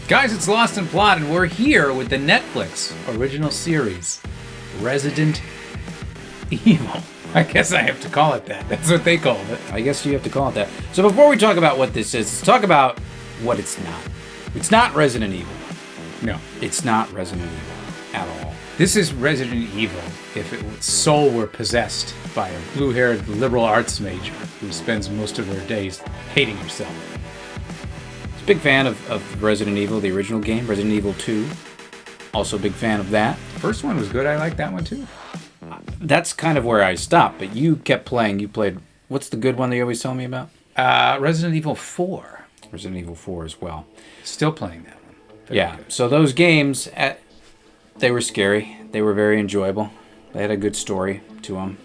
Guys, it's Lost in Plot, and we're here with the Netflix original series, Resident Evil. I guess I have to call it that. That's what they called it. I guess you have to call it that. So before we talk about what this is, let's talk about what it's not. It's not Resident Evil. No. It's not Resident Evil at all. This is Resident Evil if its soul were possessed by a blue-haired liberal arts major who spends most of her days hating herself. Big fan of Resident Evil, the original game, Resident Evil 2. Also a big fan of that. First one was good. I like that one too. That's kind of where I stopped, but you kept playing. You played, what's the good one that you always tell me about? Resident Evil 4. Resident Evil 4 as well. Still playing that one. Very good. So those games, they were scary. They were very enjoyable. They had a good story to them.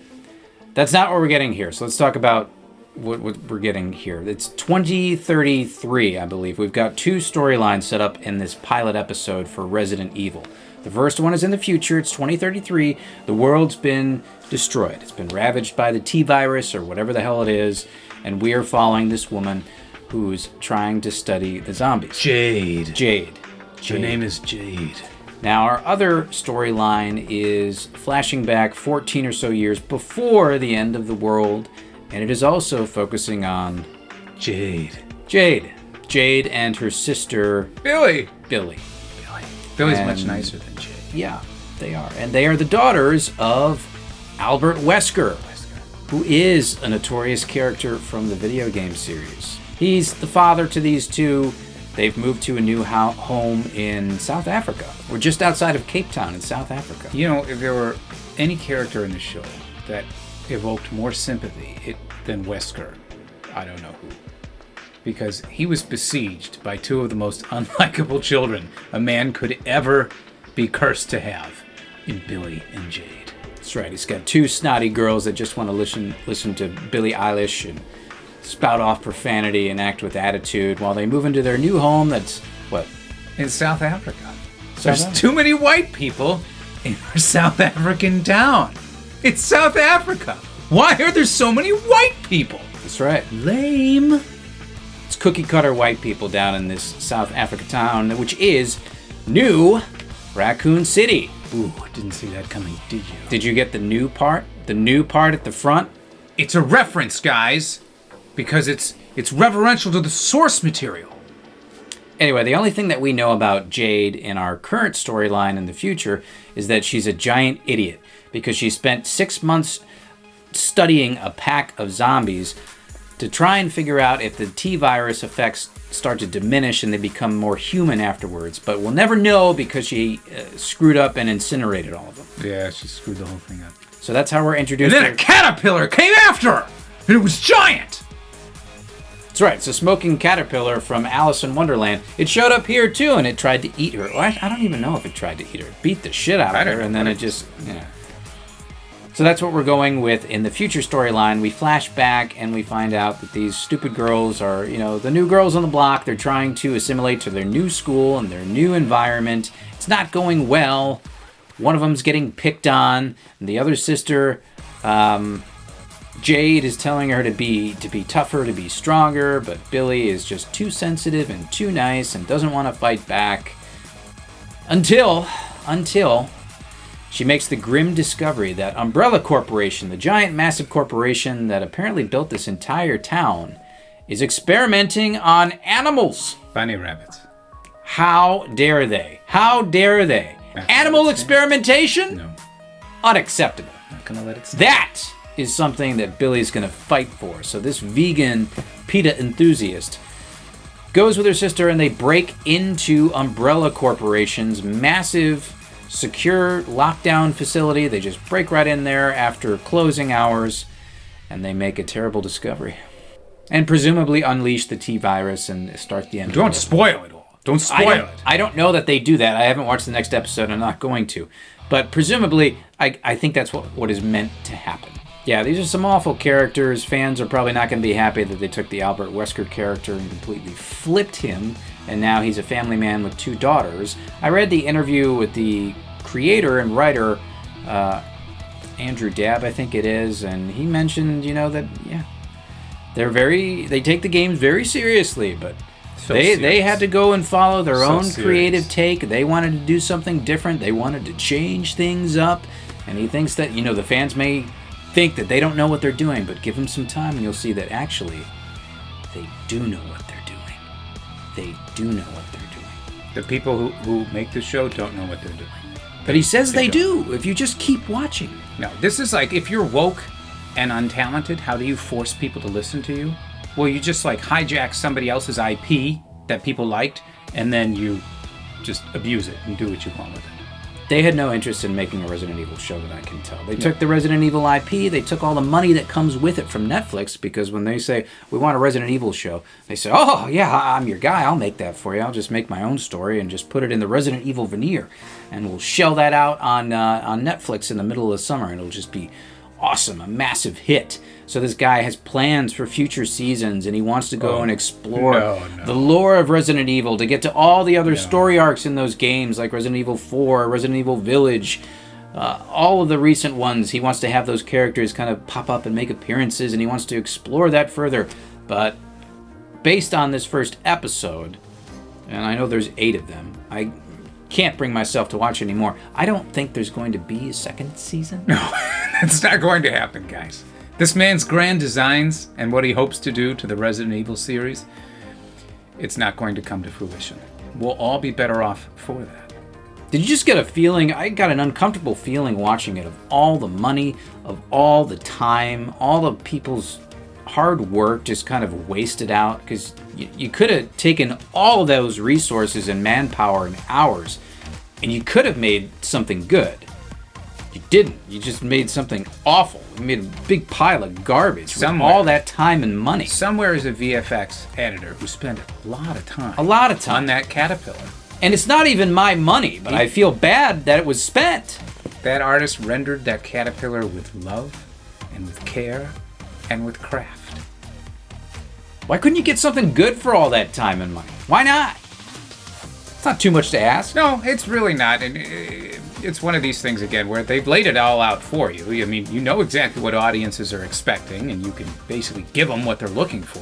That's not what we're getting here. So let's talk about what we're getting here. It's 2033, I believe. We've got two storylines set up in this pilot episode for Resident Evil. The first one is in the future. It's 2033. The world's been destroyed. It's been ravaged by the T-virus or whatever the hell it is, and we are following this woman who's trying to study the zombies. Jade. Her name is Jade. Now, our other storyline is flashing back 14 or so years before the end of the world, and it is also focusing on Jade and her sister Billy. Billy's And- much nicer than Jade. Yeah, they are. And they are the daughters of Albert Wesker, who is a notorious character from the video game series. He's the father to these two. They've moved to a new home in South Africa. We're just outside of Cape Town in South Africa. You know, if there were any character in the show that evoked more sympathy than Wesker, I don't know who. Because he was besieged by two of the most unlikable children a man could ever be cursed to have in Billy and Jade. That's right. He's got two snotty girls that just want to listen to Billie Eilish and spout off profanity and act with attitude while they move into their new home that's, what? In South Africa. South There's too many white people in our South African town. It's South Africa. Why are there so many white people? That's right. Lame. It's cookie cutter white people down in this South Africa town, which is New Raccoon City. Ooh, didn't see that coming, did you? Did you get the new part? The new part at the front? It's a reference, guys, because it's reverential to the source material. Anyway, the only thing that we know about Jade in our current storyline in the future is that she's a giant idiot because she spent 6 months studying a pack of zombies to try and figure out if the T-virus effects start to diminish and they become more human afterwards. But we'll never know because she screwed up and incinerated all of them. Yeah, she screwed the whole thing up. So that's how we're introduced. And then a caterpillar came after her, and it was giant. That's right. It's a smoking caterpillar from Alice in Wonderland. It showed up here too, and it tried to eat her. Well, I don't even know if it tried to eat her. It beat the shit out of her, and then it just, yeah. So that's what we're going with in the future storyline. We flash back and we find out that these stupid girls are, the new girls on the block. They're trying to assimilate to their new school and their new environment. It's not going well. One of them's getting picked on, and the other sister, Jade, is telling her to be tougher, to be stronger, but Billy is just too sensitive and too nice and doesn't want to fight back. Until she makes the grim discovery that Umbrella Corporation, the giant massive corporation that apparently built this entire town, is experimenting on animals. Bunny rabbits. How dare they? How dare they? Animal experimentation? No. Unacceptable. Not gonna let it stand. That is something that Billy's gonna fight for. So this vegan PETA enthusiast goes with her sister and they break into Umbrella Corporation's massive secure lockdown facility. They just break right in there after closing hours and they make a terrible discovery. And presumably unleash the T-virus and start the end. Don't spoil it all. Don't spoil it. I don't know that they do that. I haven't watched the next episode. I'm not going to. But presumably, I think that's what is meant to happen. Yeah, these are some awful characters. Fans are probably not going to be happy that they took the Albert Wesker character and completely flipped him, and now he's a family man with two daughters. I read the interview with the creator and writer, Andrew Dabb, I think it is, and he mentioned, that, they take the games very seriously, but They had to go and follow their own serious. creative take. They wanted to do something different. They wanted to change things up. And he thinks that, the fans may think that they don't know what they're doing, but give them some time and you'll see that actually they do know what they're doing. They do know what they're doing. The people who make the show don't know what they're doing. But he says they do, if you just keep watching. No, this is like, if you're woke and untalented, how do you force people to listen to you? Well, you just hijack somebody else's IP that people liked, and then you just abuse it and do what you want with it. They had no interest in making a Resident Evil show that I can tell. They took the Resident Evil IP, they took all the money that comes with it from Netflix, because when they say, we want a Resident Evil show, they say, oh, yeah, I'm your guy, I'll make that for you. I'll just make my own story and just put it in the Resident Evil veneer. And we'll shell that out on Netflix in the middle of the summer, and it'll just be awesome, a massive hit. So this guy has plans for future seasons, and he wants to go and explore the lore of Resident Evil to get to all the other story arcs in those games, like Resident Evil 4, Resident Evil Village, all of the recent ones. He wants to have those characters kind of pop up and make appearances, and he wants to explore that further. But based on this first episode, and I know there's 8 of them, I can't bring myself to watch anymore. I don't think there's going to be a second season. No, that's not going to happen, guys. This man's grand designs and what he hopes to do to the Resident Evil series, it's not going to come to fruition. We'll all be better off for that. Did you just get a feeling? I got an uncomfortable feeling watching it, of all the money, of all the time, all the people's hard work just kind of wasted out, because you could have taken all of those resources and manpower and hours, and you could have made something good. You didn't. You just made something awful. You made a big pile of garbage with all that time and money. Somewhere is a VFX editor who spent a lot of time on that caterpillar. And it's not even my money, but I feel bad that it was spent. That artist rendered that caterpillar with love and with care and with craft. Why couldn't you get something good for all that time and money? Why not? It's not too much to ask. No, it's really not. And it's one of these things, again, where they've laid it all out for you. I mean, you know exactly what audiences are expecting, and you can basically give them what they're looking for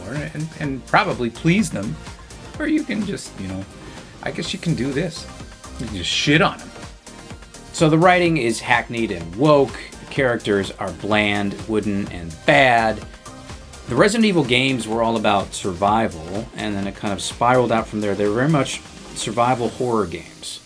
and probably please them. Or you can just, I guess you can do this. You can just shit on them. So the writing is hackneyed and woke. The characters are bland, wooden, and bad. The Resident Evil games were all about survival, and then it kind of spiraled out from there. They were very much survival horror games.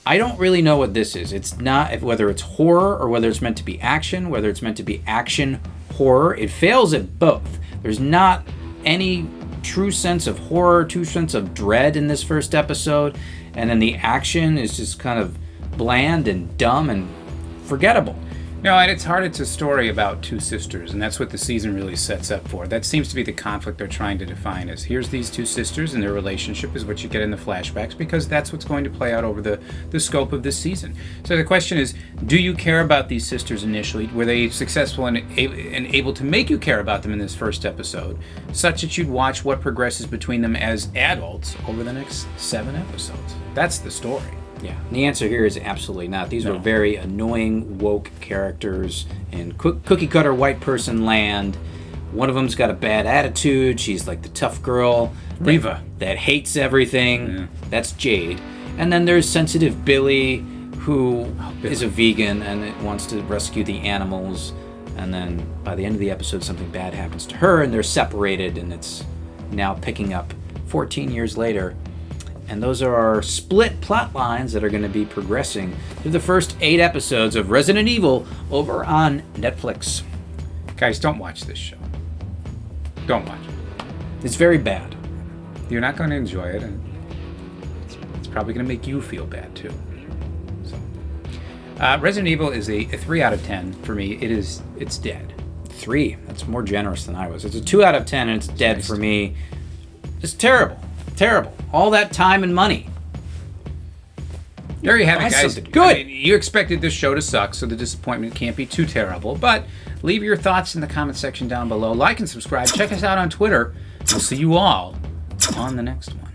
I don't really know what this is. It's not, whether it's horror or whether it's meant to be action, whether it's meant to be action horror. It fails at both. There's not any true sense of horror, true sense of dread in this first episode, and then the action is just kind of bland and dumb and forgettable. No, and it's a story about two sisters, and that's what the season really sets up for. That seems to be the conflict they're trying to define, is here's these two sisters, and their relationship is what you get in the flashbacks, because that's what's going to play out over the scope of this season. So the question is, do you care about these sisters initially? Were they successful and able to make you care about them in this first episode, such that you'd watch what progresses between them as adults over the next 7 episodes? That's the story. Yeah, the answer here is absolutely not. These were very annoying, woke characters in cookie-cutter white person land. One of them's got a bad attitude. She's like the tough girl. Reva. That hates everything. Yeah. That's Jade. And then there's sensitive Billy, who is a vegan and wants to rescue the animals. And then by the end of the episode, something bad happens to her, and they're separated, and it's now picking up 14 years later. And those are our split plot lines that are going to be progressing through the first 8 episodes of Resident Evil over on Netflix. Guys, don't watch this show. Don't watch it. It's very bad. You're not going to enjoy it, and it's probably going to make you feel bad too. So, Resident Evil is a 3 out of 10 for me. It's dead. 3. That's more generous than I was. It's a 2 out of 10, and it's dead for me. It's terrible. Terrible. All that time and money. There you have it, guys. Good. I mean, you expected this show to suck, so the disappointment can't be too terrible. But leave your thoughts in the comment section down below. Like and subscribe. Check us out on Twitter. We'll see you all on the next one.